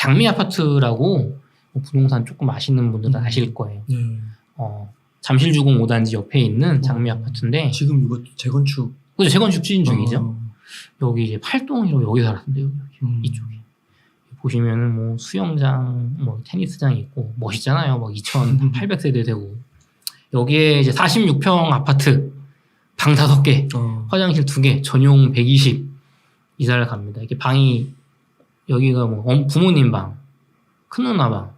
장미 아파트라고 부동산 조금 아시는 분들은 아실 거예요. 네. 잠실주공 5단지 옆에 있는 장미 아파트인데 지금 이거 재건축. 그죠, 재건축 추진 중이죠. 여기 이제 팔동이라고 여기 살았는데요. 이쪽에 보시면은 뭐 수영장, 뭐 테니스장 있고 멋있잖아요. 막 2,800세대 되고 여기에 이제 46평 아파트 방 5개, 화장실 2개, 전용 120 이사를 갑니다. 이렇게 방이 여기가 뭐 부모님 방, 큰 누나 방,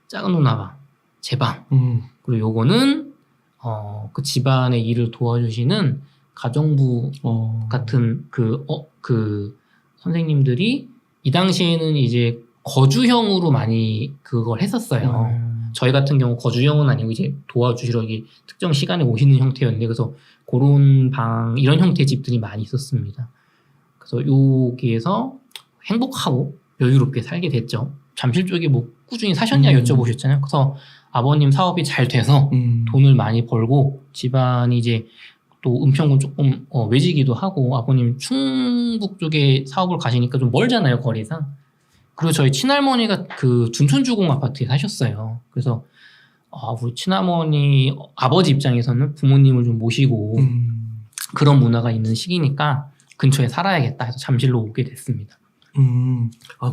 작은 누나 방, 제 방. 그리고 요거는 그 집안의 일을 도와주시는 가정부 같은 그 선생님들이 이 당시에는 이제 거주형으로 많이 그걸 했었어요. 저희 같은 경우 거주형은 아니고 이제 도와주시러 특정 시간에 오시는 형태였는데 그래서 그런 방 이런 형태의 집들이 많이 있었습니다. 그래서 여기에서 행복하고 여유롭게 살게 됐죠. 잠실 쪽에 뭐 꾸준히 사셨냐 여쭤보셨잖아요. 그래서 아버님 사업이 잘 돼서 돈을 많이 벌고 집안이 이제 또 은평군 조금 외지기도 하고 아버님 충북 쪽에 사업을 가시니까 좀 멀잖아요, 거리상. 그리고 저희 친할머니가 그 둔촌주공 아파트에 사셨어요. 그래서 우리 친할머니 아버지 입장에서는 부모님을 좀 모시고 그런 문화가 있는 시기니까 근처에 살아야겠다 해서 잠실로 오게 됐습니다.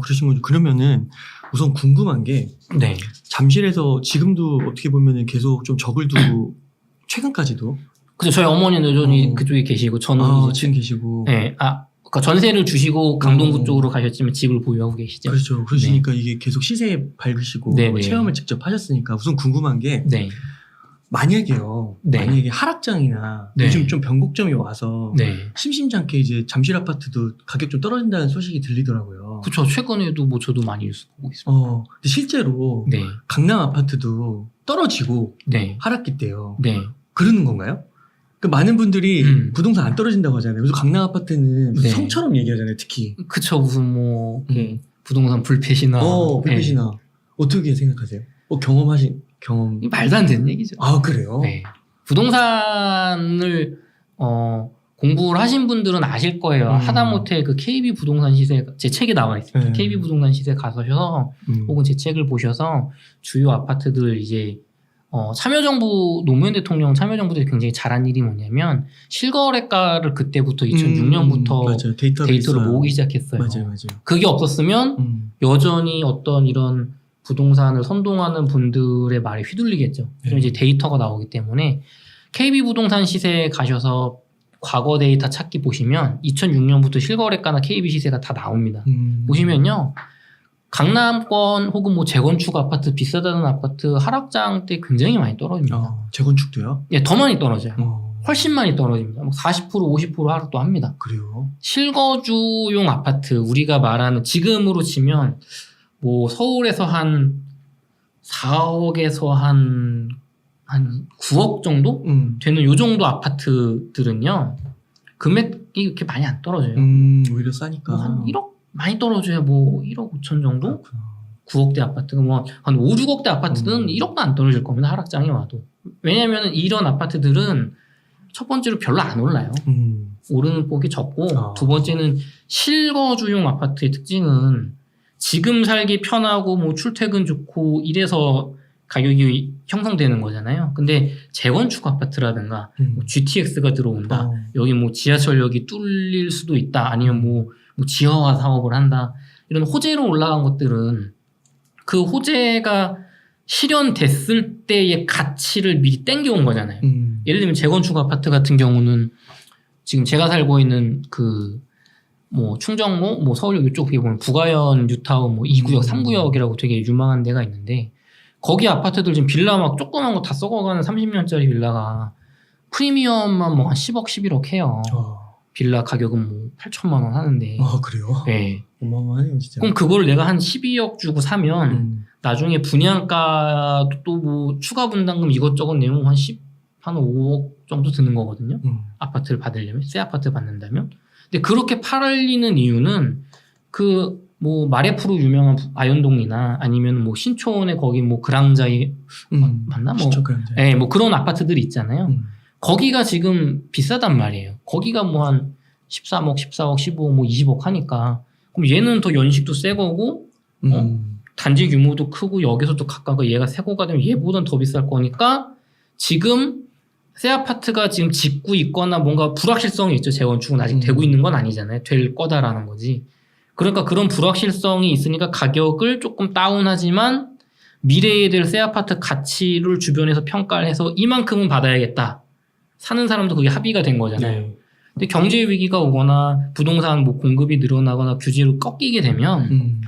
그러시군요. 그러면은 우선 궁금한 게 네. 잠실에서 지금도 어떻게 보면은 계속 좀 적을 두고 최근까지도 그죠. 저희 어머니는 여전히 그쪽에 계시고 저는 이제 지금 계시고 네. 그러니까 전세를 주시고 강동구 쪽으로 가셨지만 집을 보유하고 계시죠. 그렇죠. 그러시니까 네. 이게 계속 시세에 밟으시고 체험을 직접 하셨으니까 우선 궁금한 게 네. 만약에요. 네. 만약에 하락장이나 요즘 좀 변곡점이 와서 심심찮게 이제 잠실 아파트도 가격 좀 떨어진다는 소식이 들리더라고요. 그렇죠. 최근에도 뭐 저도 많이 뉴스 보고 있습니다. 근데 실제로 강남 아파트도 떨어지고 하락했대요. 그러는 건가요? 그 많은 분들이 부동산 안 떨어진다고 하잖아요. 그래서 강남 아파트는 성처럼 얘기하잖아요, 특히. 그쵸, 무슨 뭐 부동산 불패시나. 불패시나. 어떻게 생각하세요? 경험. 말도 안 되는 얘기죠. 그래요? 네. 부동산을 공부를 하신 분들은 아실 거예요. 하다못해 그 KB 부동산 시세 제 책에 나와 있습니다. KB 부동산 시세 가셔서 혹은 제 책을 보셔서 주요 아파트들 이제 참여정부 노무현 대통령 참여정부들이 굉장히 잘한 일이 뭐냐면 실거래가를 그때부터 2006년부터 데이터를 모으기 시작했어요. 맞아요. 그게 없었으면 여전히 어떤 이런 부동산을 선동하는 분들의 말에 휘둘리겠죠. 그럼 이제 데이터가 나오기 때문에 KB 부동산 시세에 가셔서 과거 데이터 찾기 보시면 2006년부터 실거래가나 KB 시세가 다 나옵니다. 보시면요. 강남권 혹은 뭐 재건축 아파트, 비싸다는 아파트 하락장 때 굉장히 많이 떨어집니다. 재건축도요? 예, 더 많이 떨어져요. 훨씬 많이 떨어집니다. 40%, 50% 하락도 합니다. 그래요? 실거주용 아파트, 우리가 말하는 지금으로 치면 뭐 서울에서 한 4억에서 한 9억 정도 되는 요 정도 아파트들은요. 금액이 그렇게 많이 안 떨어져요. 오히려 싸니까. 뭐 한 1억? 많이 떨어져야 뭐 1억 5천 정도? 9억대 아파트가 뭐 한 5, 6억대 아파트는 1억도 안 떨어질 겁니다. 하락장이 와도. 왜냐면 이런 아파트들은 첫 번째로 별로 안 올라요. 오르는 폭이 적고 두 번째는 실거주용 아파트의 특징은 지금 살기 편하고 뭐 출퇴근 좋고 이래서 가격이 형성되는 거잖아요. 근데 재건축 아파트라든가 뭐 GTX가 들어온다. 여기 뭐 지하철역이 뚫릴 수도 있다. 아니면 뭐 지하화 사업을 한다. 이런 호재로 올라간 것들은 그 호재가 실현됐을 때의 가치를 미리 땡겨온 거잖아요. 예를 들면 재건축 아파트 같은 경우는 지금 제가 살고 있는 그 뭐 충정로, 뭐 서울역 이쪽에 보면 부가현 뉴타운 뭐 2구역, 3구역이라고 되게 유명한 데가 있는데 거기 아파트들 지금 빌라 막 조그만 거 다 썩어가는 30년짜리 빌라가 프리미엄만 뭐 한 10억, 11억 해요. 빌라 가격은 뭐 8천만 원 하는데. 그래요? 네. 어마어마하네요, 진짜. 그럼 그걸 내가 한 12억 주고 사면 나중에 분양가도 또 뭐 추가 분담금 이것저것 내면 한 5억 정도 드는 거거든요. 아파트를 받으려면, 새 아파트 받는다면. 근데 그렇게 팔리는 이유는 그 뭐 마레프로 유명한 아현동이나 아니면 뭐 신촌에 거기 뭐 그랑자이 맞나 뭐 예, 뭐 그런 아파트들이 있잖아요. 거기가 지금 비싸단 말이에요. 거기가 뭐 한 13억, 14억, 15억, 뭐 20억 하니까 그럼 얘는 더 연식도 새 거고 단지 규모도 크고 여기서도 가까워 얘가 세고가 되면 얘보단 더 비쌀 거니까 지금 새 아파트가 지금 짓고 있거나 뭔가 불확실성이 있죠. 재건축은 아직 되고 있는 건 아니잖아요. 될 거다라는 거지. 그러니까 그런 불확실성이 있으니까 가격을 조금 다운하지만 미래에 될 새 아파트 가치를 주변에서 평가를 해서 이만큼은 받아야겠다. 사는 사람도 그게 합의가 된 거잖아요. 네. 근데 경제 위기가 오거나 부동산 뭐 공급이 늘어나거나 규제로 꺾이게 되면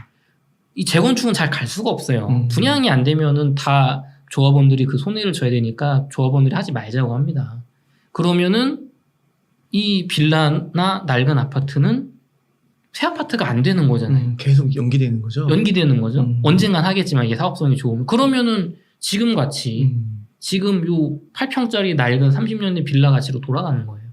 이 재건축은 잘 갈 수가 없어요. 분양이 안 되면은 다 조합원들이 그 손해를 져야 되니까 조합원들이 하지 말자고 합니다. 그러면은 이 빌라나 낡은 아파트는 새 아파트가 안 되는 거잖아요. 계속 연기되는 거죠? 연기되는 거죠. 언젠간 하겠지만 이게 사업성이 좋으면. 그러면은 지금 같이 지금 요 8평짜리 낡은 30년 된 빌라 가치로 돌아가는 거예요.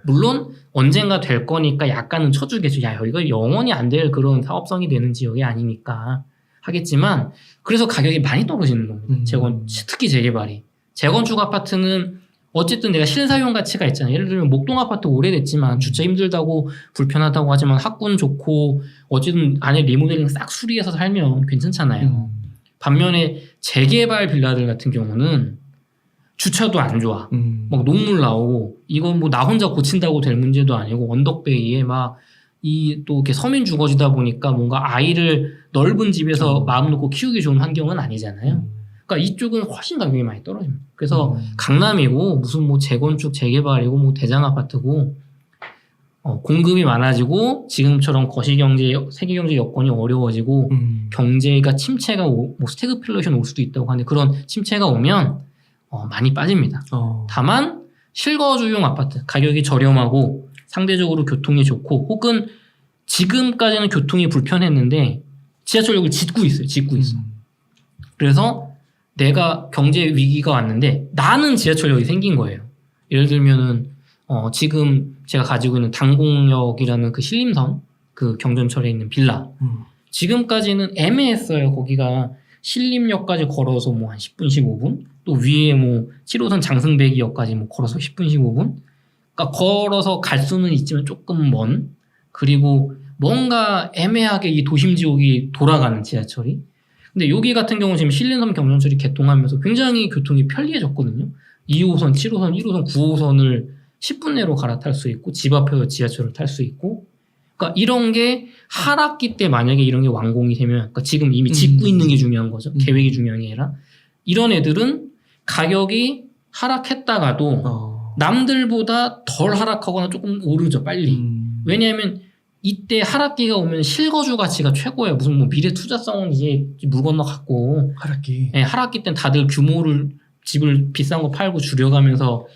물론 언젠가 될 거니까 약간은 쳐주겠죠. 야, 여기가 영원히 안 될 그런 사업성이 되는 지역이 아니니까 하겠지만 그래서 가격이 많이 떨어지는 겁니다. 특히 재개발이. 재건축 아파트는 어쨌든 내가 실사용 가치가 있잖아요. 예를 들면 목동 아파트 오래됐지만 주차 힘들다고 불편하다고 하지만 학군 좋고 어쨌든 안에 리모델링 싹 수리해서 살면 괜찮잖아요. 반면에 재개발 빌라들 같은 경우는 주차도 안 좋아. 막 녹물 나오고 이건 뭐 나 혼자 고친다고 될 문제도 아니고 언덕베이에 막 이 또 이렇게 서민 주거지다 보니까 뭔가 아이를 넓은 집에서 마음 놓고 키우기 좋은 환경은 아니잖아요. 그러니까 이쪽은 훨씬 가격이 많이 떨어집니다. 그래서 강남이고 무슨 뭐 재건축 재개발이고 뭐 대장 아파트고 공급이 많아지고 지금처럼 거시경제 세계경제 여건이 어려워지고 경제가 침체가 뭐 스태그플레이션 올 수도 있다고 하는데 그런 침체가 오면 많이 빠집니다. 다만 실거주용 아파트 가격이 저렴하고 상대적으로 교통이 좋고 혹은 지금까지는 교통이 불편했는데 지하철역을 짓고 있어요. 그래서 내가 경제 위기가 왔는데 나는 지하철역이 생긴 거예요. 예를 들면은 지금 제가 가지고 있는 당공역이라는 그 신림선 그 경전철에 있는 빌라 지금까지는 애매했어요. 거기가 신림역까지 걸어서 뭐 한 10분 15분 또 위에 뭐 7호선 장승배기역까지 뭐 걸어서 10분 15분 그러니까 걸어서 갈 수는 있지만 조금 먼 그리고 뭔가 애매하게 이 도심 지역이 돌아가는 지하철이 근데 여기 같은 경우는 지금 신림선 경전철이 개통하면서 굉장히 교통이 편리해졌거든요. 2호선, 7호선, 1호선, 9호선을 10분 내로 갈아탈 수 있고 집 앞에서 지하철을 탈 수 있고 그러니까 이런 게 하락기 때 만약에 이런 게 완공이 되면 그러니까 지금 이미 짓고 있는 게 중요한 거죠. 계획이 중요한 게 아니라 이런 애들은 가격이 하락했다가도 남들보다 덜 하락하거나 조금 오르죠. 빨리. 왜냐하면 이때 하락기가 오면 실거주 가치가 최고예요. 무슨 뭐 미래 투자성은 이제 물 건너 갔고 하락기. 네, 하락기 때는 다들 규모를 집을 비싼 거 팔고 줄여가면서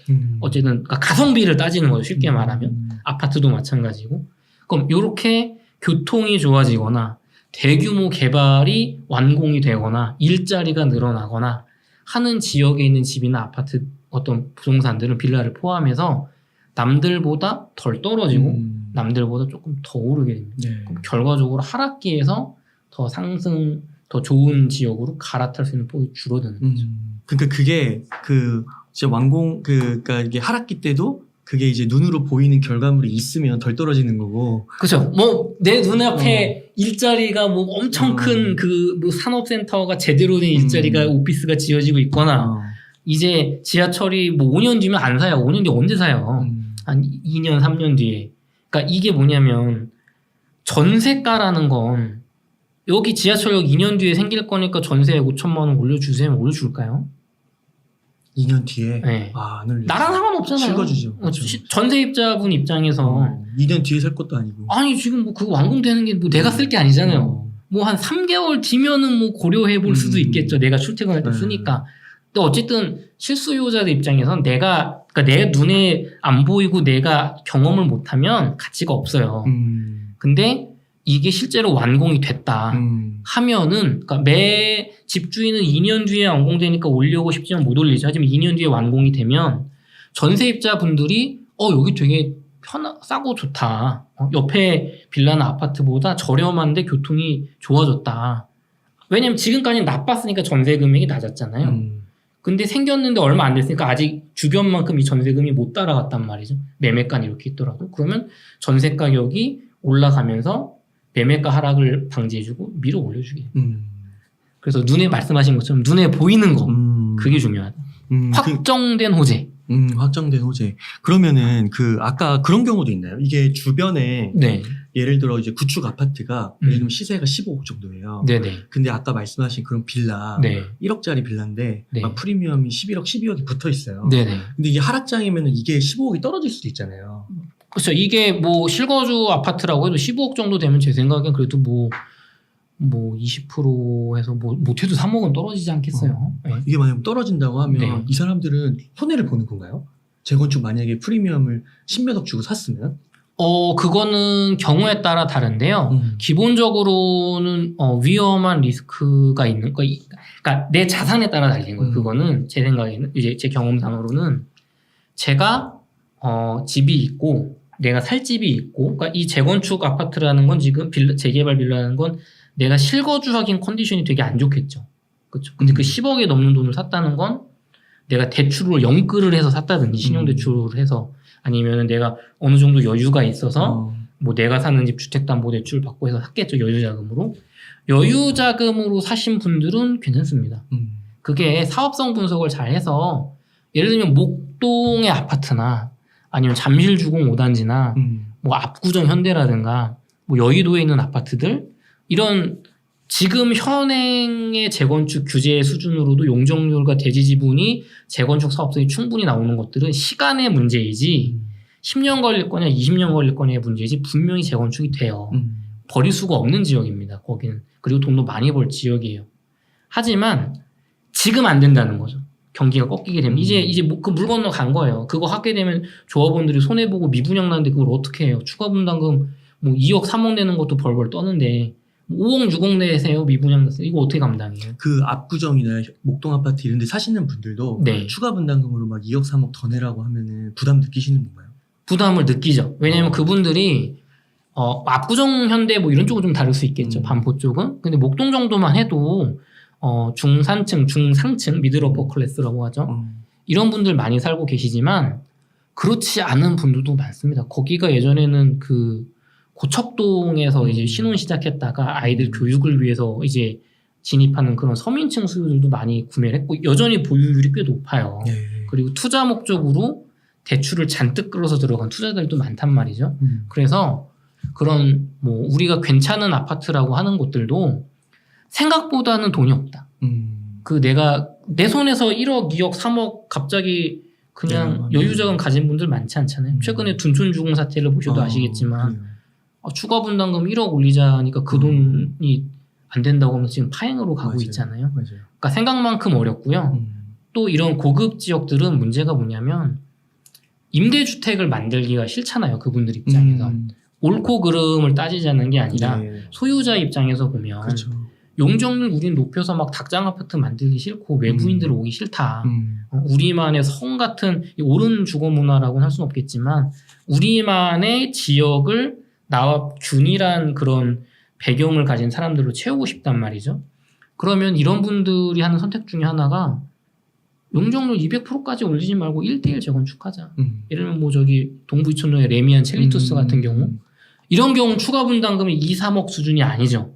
어쨌든 그러니까 가성비를 따지는 거죠. 쉽게 말하면 아파트도 마찬가지고. 그럼 이렇게 교통이 좋아지거나 대규모 개발이 완공이 되거나 일자리가 늘어나거나 하는 지역에 있는 집이나 아파트 어떤 부동산들은 빌라를 포함해서 남들보다 덜 떨어지고 남들보다 조금 더 오르게 됩니다. 네. 그럼 결과적으로 하락기에서 더 상승, 더 좋은 지역으로 갈아탈 수 있는 폭이 줄어드는 거죠. 그러니까 그게 이제 그러니까 이게 하락기 때도 그게 이제 눈으로 보이는 결과물이 있으면 덜 떨어지는 거고. 그렇죠. 뭐 내 눈앞에 일자리가 뭐 엄청 큰 그 뭐 산업센터가 제대로 된 일자리가 오피스가 지어지고 있거나 이제 지하철이 뭐 5년 뒤면 안 사요. 5년 뒤 언제 사요? 한 2년, 3년 뒤에. 그러니까 이게 뭐냐면 전세가라는 건 여기 지하철역 2년 뒤에 생길 거니까 전세 5천만 원 올려주세요. 올려줄까요? 2년 뒤에? 네. 안 올려. 나랑 상관없잖아요. 실거주죠. 전세입자분 입장에서 2년 뒤에 살 것도 아니고. 아니 지금 뭐 그거 완공되는 게 뭐 내가 쓸 게 아니잖아요. 뭐 한 3개월 뒤면은 뭐 고려해 볼 수도 있겠죠. 내가 출퇴근할 때 쓰니까. 근데 어쨌든 실수요자들 입장에선 그러니까 내 눈에 안 보이고 내가 경험을 못하면 가치가 없어요. 근데 이게 실제로 완공이 됐다 하면은 그러니까 매 집주인은 2년 뒤에 완공되니까 올리고 싶지만 못 올리죠. 하지만 2년 뒤에 완공이 되면 전세입자분들이 여기 되게 싸고 좋다. 옆에 빌라나 아파트보다 저렴한데 교통이 좋아졌다. 왜냐면 지금까지는 나빴으니까 전세 금액이 낮았잖아요. 근데 생겼는데 얼마 안 됐으니까 아직 주변만큼 이 전세금이 못 따라갔단 말이죠. 매매가는 이렇게 있더라도. 그러면 전세 가격이 올라가면서 매매가 하락을 방지해주고 밀어 올려주게. 그래서 눈에 말씀하신 것처럼 눈에 보이는 거 그게 중요하다. 확정된 호재. 확정된 호재. 그러면은 아까 그런 경우도 있나요? 이게 주변에 네. 예를 들어 이제 구축 아파트가 예를 들면 시세가 15억 정도예요. 네네. 근데 아까 말씀하신 그런 빌라 네. 1억짜리 빌라인데 네. 막 프리미엄이 11억, 12억이 붙어 있어요. 네네. 근데 이게 하락장이면은 이게 15억이 떨어질 수도 있잖아요. 그렇죠. 이게 뭐 실거주 아파트라고 해도 15억 정도 되면 제 생각엔 그래도 뭐 20%에서 못해도 3억은 떨어지지 않겠어요. 네. 이게 만약 떨어진다고 하면 네. 이 사람들은 손해를 보는 건가요? 재건축 만약에 프리미엄을 10몇억 주고 샀으면? 그거는 경우에 따라 다른데요. 기본적으로는 위험한 리스크가 있는 거. 그러니까 내 자산에 따라 달린 거예요. 그거는 제 생각에는 이제 제 경험상으로는 제가 집이 있고 내가 살 집이 있고, 그러니까 이 재건축 아파트라는 건 지금 재개발 빌라라는 건 내가 실거주하기엔 컨디션이 되게 안 좋겠죠. 그렇죠. 근데 그 10억에 넘는 돈을 샀다는 건 내가 대출을 연끌을 해서 샀다든지 신용대출을 해서 아니면 내가 어느 정도 여유가 있어서 뭐 내가 사는 집 주택담보대출 받고 해서 샀겠죠. 여유자금으로. 여유자금으로 사신 분들은 괜찮습니다. 그게 사업성 분석을 잘 해서 예를 들면 목동의 아파트나 아니면 잠실주공 5단지나 뭐 압구정 현대라든가 뭐 여의도에 있는 아파트들 이런 지금 현행의 재건축 규제 수준으로도 용적률과 대지 지분이 재건축 사업성이 충분히 나오는 것들은 시간의 문제이지 10년 걸릴 거냐 20년 걸릴 거냐의 문제이지 분명히 재건축이 돼요. 버릴 수가 없는 지역입니다. 거기는. 그리고 돈도 많이 벌 지역이에요. 하지만 지금 안 된다는 거죠. 경기가 꺾이게 되면 이제 그 물 건너 간 거예요. 그거 하게 되면 조합원들이 손해보고 미분양 나는데 그걸 어떻게 해요? 추가 분담금 뭐 2억 3억 내는 것도 벌벌 떠는데 5억 6억 내세요 미분양 내세요. 이거 어떻게 감당해요? 그 압구정이나 목동 아파트 이런 데 사시는 분들도 네. 추가 분담금으로 막 2억 3억 더 내라고 하면은 부담 느끼시는 건가요? 부담을 느끼죠. 왜냐면 그분들이 압구정 현대 뭐 이런 쪽은 좀 다를 수 있겠죠. 반포 쪽은. 근데 목동 정도만 해도 중산층, 중상층, 미들어퍼 클래스라고 하죠. 이런 분들 많이 살고 계시지만 그렇지 않은 분들도 많습니다. 거기가 예전에는 그 고척동에서 이제 신혼 시작했다가 아이들 교육을 위해서 이제 진입하는 그런 서민층 수요들도 많이 구매를 했고 여전히 보유율이 꽤 높아요. 네. 그리고 투자 목적으로 대출을 잔뜩 끌어서 들어간 투자들도 많단 말이죠. 그래서 그런 뭐 우리가 괜찮은 아파트라고 하는 곳들도 생각보다는 돈이 없다. 그 내가 내 손에서 1억, 2억, 3억 갑자기 그냥 여유자금 가진 분들 많지 않잖아요. 최근에 둔촌주공 사태를 보셔도 아시겠지만 추가 분담금 1억 올리자니까 그 돈이 안 된다고 하면 지금 파행으로 가고 있잖아요. 맞아요. 그러니까 생각만큼 어렵고요. 또 이런 고급 지역들은 문제가 뭐냐면 임대주택을 만들기가 싫잖아요. 그분들 입장에서. 옳고 그름을 따지자는 게 아니라 소유자 입장에서 보면 그렇죠. 용적률 우린 높여서 막 닭장 아파트 만들기 싫고 외부인들 오기 싫다. 우리만의 성 같은 옳은 주거 문화라고는 할 수는 없겠지만 우리만의 지역을 나와 균일한 그런 배경을 가진 사람들로 채우고 싶단 말이죠. 그러면 이런 분들이 하는 선택 중에 하나가 용적률 200%까지 올리지 말고 1대1 재건축하자. 예를 들면 뭐 저기 동부 이촌동의 레미안 첼리투스 같은 경우 이런 경우 추가 분담금이 2, 3억 수준이 아니죠.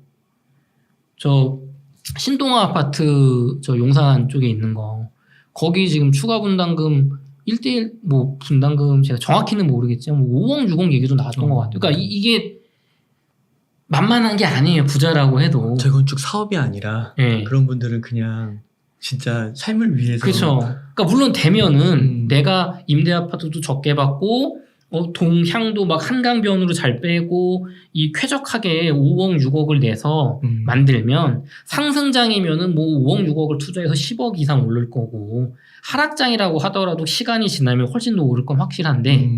저 신동아 아파트 저 용산 쪽에 있는 거 거기 지금 추가 분담금 1대1 뭐 분담금 제가 정확히는 모르겠지만 뭐 5억 6억 얘기도 나왔던 것 같아요. 그러니까 이게 만만한 게 아니에요. 부자라고 해도 재건축 사업이 아니라 네. 그런 분들은 그냥 진짜 삶을 위해서 그렇죠. 그러니까 물론 되면은 내가 임대 아파트도 적게 받고 동향도 막 한강변으로 잘 빼고 이 쾌적하게 5억 6억을 내서 만들면 상승장이면은 뭐 5억 6억을 투자해서 10억 이상 오를 거고 하락장이라고 하더라도 시간이 지나면 훨씬 더 오를 건 확실한데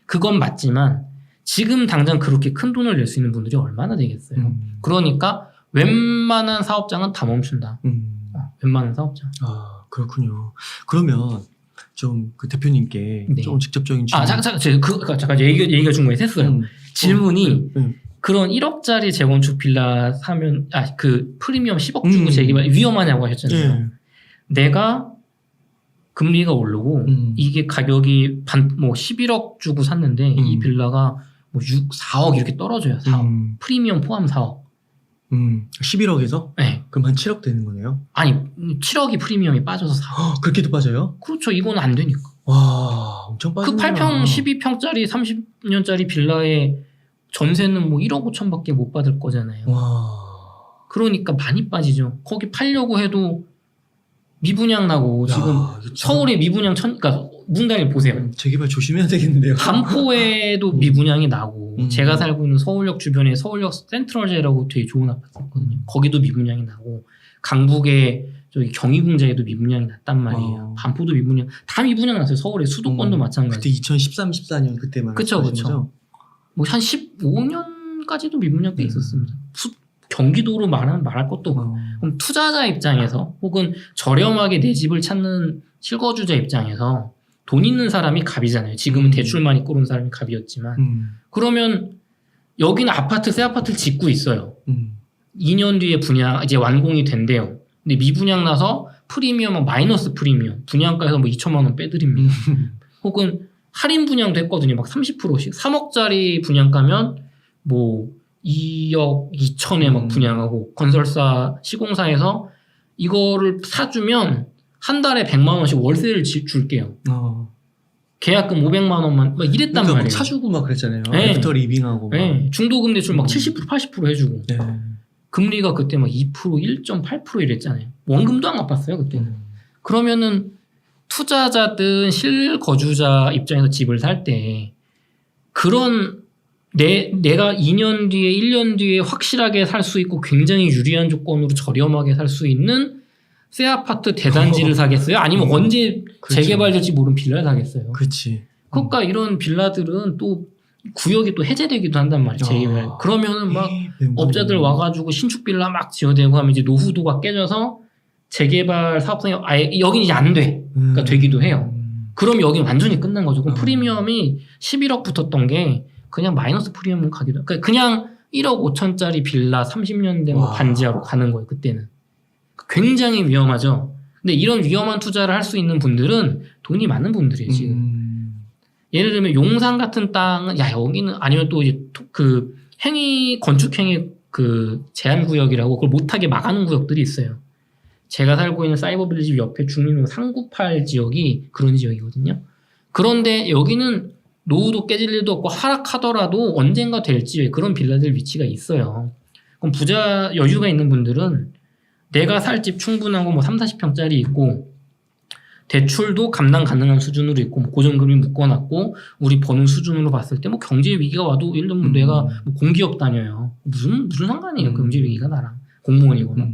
그건 맞지만 지금 당장 그렇게 큰 돈을 낼 수 있는 분들이 얼마나 되겠어요. 그러니까 웬만한 사업장은 다 멈춘다. 웬만한 사업장. 아 그렇군요. 그러면 좀 그 대표님께 네. 조금 직접적인 질문. 잠깐 얘기가 중간에 샜어요. 질문이 그런 1억짜리 재건축 빌라 사면 그 프리미엄 10억 주고 재개발 위험하냐고 하셨잖아요. 내가 금리가 오르고 이게 가격이 뭐 11억 주고 샀는데 이 빌라가 뭐 6, 4억 이렇게 떨어져요. 4억. 프리미엄 포함 4억. 11억에서? 네. 그럼 한 7억 되는 거네요? 아니, 7억이 프리미엄이 빠져서 4억. 그렇게도 빠져요? 그렇죠. 이건 안 되니까. 와, 엄청 빠지네. 그 8평, 12평짜리 30년짜리 빌라에 전세는 뭐 1억 5천밖에 못 받을 거잖아요. 와. 그러니까 많이 빠지죠. 거기 팔려고 해도 미분양 나고 야, 지금 서울에 미분양 그러니까 문단일 보세요. 재개발 조심해야 되겠는데요. 반포에도 미분양이 나고 제가 살고 있는 서울역 주변에 서울역 센트럴제라고 되게 좋은 아파트 있거든요. 거기도 미분양이 나고 강북에 저기 경희궁자에도 미분양이 났단 말이에요. 반포도 미분양 다 미분양 났어요. 서울에 수도권도 마찬가지. 그때 2013, 14년 그때만. 그쵸. 뭐 한 15년까지도 미분양 때 있었습니다. 경기도로 말할 것도 없고. 그럼 투자자 입장에서 혹은 저렴하게 내 집을 찾는 실거주자 입장에서 돈 있는 사람이 갑이잖아요. 지금은 대출 많이 꾸는 사람이 갑이었지만. 그러면 여기는 새 아파트를 짓고 있어요. 2년 뒤에 이제 완공이 된대요. 근데 미분양 나서 프리미엄은 마이너스 프리미엄. 분양가에서 뭐 2천만 원 빼드립니다. 혹은 할인 분양도 했거든요. 막 30%씩. 3억짜리 분양가면 뭐 2억 2천에 막 분양하고 건설사 시공사에서 이거를 사주면 한 달에 100만 원씩 월세를 줄게요. 계약금 500만 원만 막 이랬단 그러니까 말이에요. 사주고 막 그랬잖아요. 네. 애프터 리빙하고. 네. 중도금 대출 막 70% 80% 해주고. 네. 금리가 그때 막 2% 1.8% 이랬잖아요. 원금도 안 갚았어요 그때는. 그러면은 투자자든 실거주자 입장에서 집을 살 때 그런 내가 2년 뒤에 1년 뒤에 확실하게 살 수 있고 굉장히 유리한 조건으로 저렴하게 살 수 있는 새 아파트 대단지를 사겠어요? 아니면 언제 그렇죠. 재개발될지 모르는 빌라를 사겠어요? 그렇지. 그러니까 이런 빌라들은 또 구역이 또 해제되기도 한단 말이에요. 재개발. 그러면은 막 업자들 와가지고 신축 빌라 막 지어대고 하면 이제 노후도가 깨져서 재개발 사업성이 아예 여기는 이제 안 돼. 그러니까 되기도 해요. 그럼 여기는 완전히 끝난 거죠. 그럼 프리미엄이 11억 붙었던 게 그냥 마이너스 프리미엄 가기도. 그러니까 그냥 1억 5천짜리 빌라 30년 된 거 반지하로 가는 거예요. 그때는. 굉장히 위험하죠. 근데 이런 위험한 투자를 할 수 있는 분들은 돈이 많은 분들이에요. 지금. 예를 들면 용산 같은 땅은 여기는 아니면 또 이제 그 건축행위 그 제한구역이라고 그걸 못하게 막아놓은 구역들이 있어요. 제가 살고 있는 사이버빌리지 옆에 중림동 398 지역이 그런 지역이거든요. 그런데 여기는 노후도 깨질 일도 없고 하락하더라도 언젠가 될지 그런 빌라들 위치가 있어요. 그럼 부자 여유가 있는 분들은 내가 살 집 충분하고 뭐 3, 40평짜리 있고 대출도 감당 가능한 수준으로 있고 뭐 고정금리 묶어놨고 우리 버는 수준으로 봤을 때 뭐 경제 위기가 와도 예를 들면 내가 뭐 공기업 다녀요. 무슨 상관이에요. 경제 위기가 나랑 공무원이거나.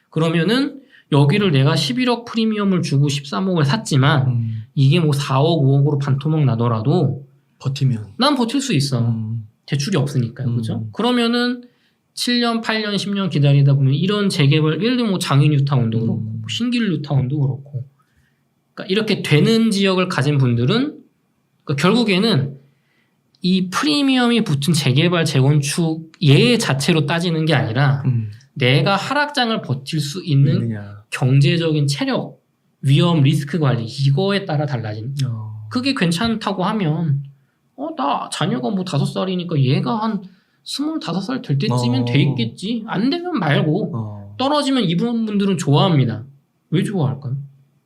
그러면은 여기를 내가 11억 프리미엄을 주고 13억을 샀지만 이게 뭐 4억, 5억으로 반토막 나더라도 버티면 난 버틸 수 있어. 대출이 없으니까요. 그죠? 그러면은 7년, 8년, 10년 기다리다 보면 이런 재개발, 예를 들면 뭐 장인 뉴타운도 그렇고 신길 뉴타운도 그렇고 그러니까 이렇게 되는 지역을 가진 분들은 그러니까 결국에는 이 프리미엄이 붙은 재개발, 재건축 얘 자체로 따지는 게 아니라 내가 하락장을 버틸 수 있는 경제적인 체력, 위험, 리스크 관리 이거에 따라 달라지는. 그게 괜찮다고 하면 나 자녀가 뭐 5살이니까 얘가 한 25살 될 때쯤엔 돼 있겠지. 안 되면 말고 떨어지면 이분 분들은 좋아합니다. 왜 좋아할까요?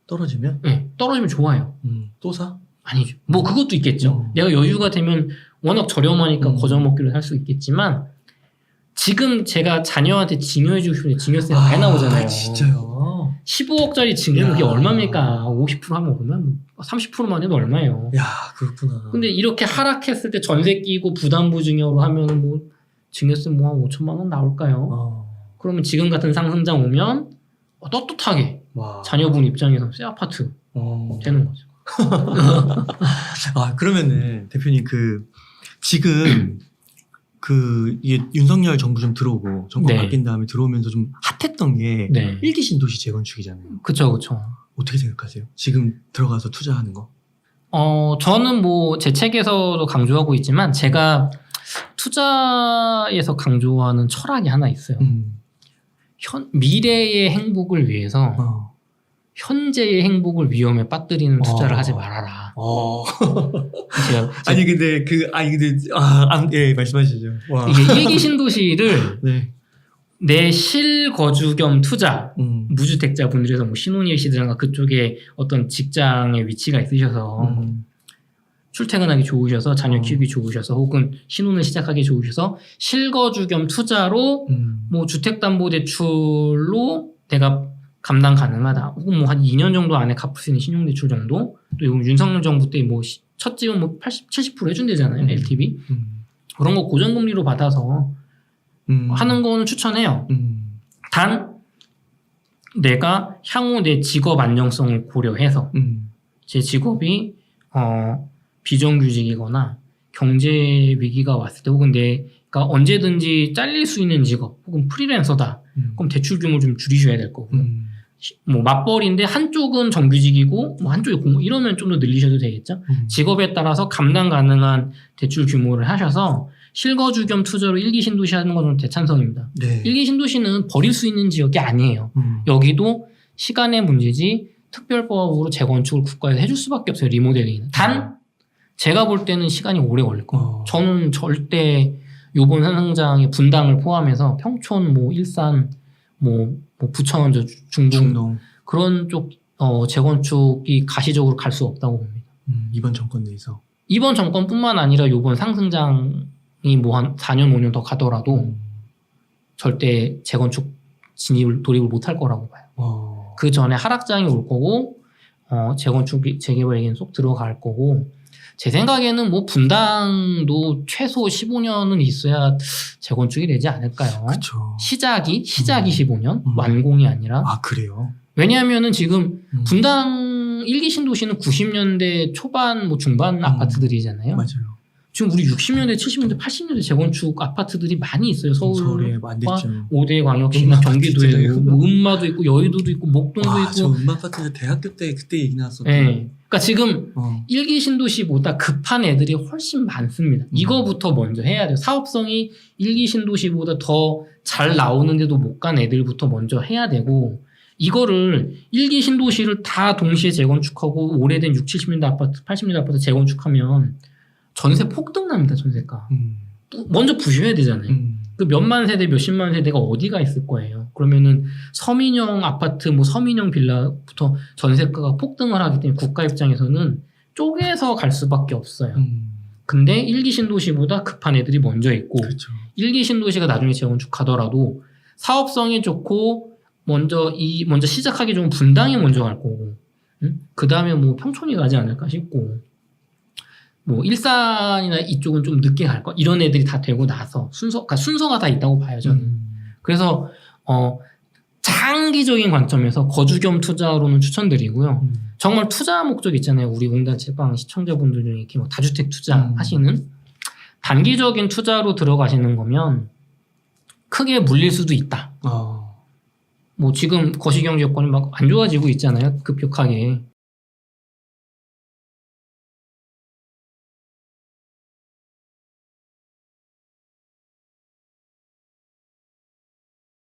떨어지면? 네, 떨어지면 좋아요. 또 사? 아니죠. 뭐 그것도 있겠죠. 내가 여유가 되면 워낙 저렴하니까 거저먹기로 살 수 있겠지만 지금 제가 자녀한테 증여해주고 싶은데 증여세가 많이 나오잖아요. 진짜요? 15억짜리 증여는 그게 얼마입니까? 50% 하면 얼마? 30%만 해도 얼마예요? 야, 그렇구나. 근데 이렇게 하락했을 때 전세 끼고 부담부 증여로 하면 뭐 증여세 뭐 한 5천만 원 나올까요? 그러면 지금 같은 상승장 오면 떳떳하게 자녀분 입장에서 새 아파트 되는 거죠. 그러면은 대표님 지금 이게 윤석열 정부 좀 들어오고 정권 바뀐 다음에 들어오면서 좀 핫했던 게 1기 신도시 재건축이잖아요. 그쵸. 어떻게 생각하세요? 지금 들어가서 투자하는 거? 저는 뭐 제 책에서도 강조하고 있지만 제가 투자에서 강조하는 철학이 하나 있어요. 미래의 행복을 위해서 현재의 행복을 위험에 빠뜨리는 투자를 하지 말아라. 아니 근데 예, 말씀하시죠. 와. 이게 일기 신도시를 네. 내 실거주 겸 투자, 무주택자분들에서 뭐 신혼일시들이나 그쪽에 어떤 직장의 위치가 있으셔서 출퇴근하기 좋으셔서 자녀 키우기 좋으셔서 혹은 신혼을 시작하기 좋으셔서 실거주 겸 투자로 뭐 주택담보대출로 내가 감당 가능하다. 혹은 뭐 한 2년 정도 안에 갚을 수 있는 신용대출 정도. 또 이거 윤석열 정부 때 뭐 첫 집은 뭐 80, 70% 해준대잖아요. LTV. 그런 거 고정금리로 받아서 하는 거는 추천해요. 단 내가 향후 내 직업 안정성을 고려해서 제 직업이 비정규직이거나 경제 위기가 왔을 때 혹은 내가 언제든지 잘릴 수 있는 직업 혹은 프리랜서다. 그럼 대출 규모 좀 줄이셔야 될 거고요. 뭐 맞벌이인데 한쪽은 정규직이고 뭐 한쪽이 공무 이러면 좀 더 늘리셔도 되겠죠. 직업에 따라서 감당 가능한 대출 규모를 하셔서 실거주 겸 투자로 일기 신도시 하는 건 대찬성입니다. 네. 일기 신도시는 버릴 수 있는 지역이 아니에요. 여기도 시간의 문제지 특별법으로 재건축을 국가에서 해줄 수밖에 없어요. 리모델링은. 단 제가 볼 때는 시간이 오래 걸릴 거예요. 저는 절대 요번 현장의 분당을 포함해서 평촌, 뭐 일산, 뭐 부천, 중동 그런 쪽 재건축이 가시적으로 갈 수 없다고 봅니다. 이번 정권 내에서. 이번 정권뿐만 아니라 요번 상승장이 뭐 한 4년 5년 더 가더라도 절대 재건축 돌입을 못할 거라고 봐요. 그 전에 하락장이 올 거고 재건축 재개발 얘기는 쏙 들어갈 거고 제 생각에는 뭐 분당도 최소 15년은 있어야 재건축이 되지 않을까요? 그쵸. 시작이 15년 완공이 아니라. 아 그래요? 왜냐하면은 지금 분당 1기 신도시는 90년대 초반 뭐 중반 아파트들이잖아요. 맞아요. 지금 우리 60년대, 70년대, 80년대 재건축 아파트들이 많이 있어요. 서울에 많이 있죠. 5대 광역시나 경기도에 뭐 음마도 있고 여의도도 있고 목동도 있고. 저 음마 아파트 대학교 때 그때 얘기 나왔었죠. 네. 그러니까 지금 1기 신도시보다 급한 애들이 훨씬 많습니다. 이거부터 먼저 해야 돼요. 사업성이 1기 신도시보다 더 잘 나오는데도 못 간 애들부터 먼저 해야 되고 이거를 1기 신도시를 다 동시에 재건축하고 오래된 60, 70년대 아파트, 80년대 아파트 재건축하면 전세 폭등납니다. 전세가. 먼저 부셔야 되잖아요. 그 몇만 세대, 몇십만 세대가 어디가 있을 거예요. 그러면은 서민형 아파트, 뭐 서민형 빌라부터 전세가가 폭등을 하기 때문에 국가 입장에서는 쪼개서 갈 수밖에 없어요. 근데 1기 신도시보다 급한 애들이 먼저 있고 그렇죠. 1기 신도시가 나중에 재건축하더라도 사업성이 좋고 먼저 시작하기 좋은 분당이 먼저 갈 거고 그 다음에 뭐 평촌이 가지 않을까 싶고 뭐 일산이나 이쪽은 좀 늦게 갈 거 이런 애들이 다 되고 나서 순서가 다 있다고 봐요 저는. 그래서 장기적인 관점에서 거주 겸 투자로는 추천드리고요. 정말 투자 목적 있잖아요. 우리 공단 책방 시청자분들 중에 이렇게 뭐 다주택 투자 하시는 단기적인 투자로 들어가시는 거면 크게 물릴 수도 있다. 뭐 지금 거시경제 여건이 막 안 좋아지고 있잖아요. 급격하게.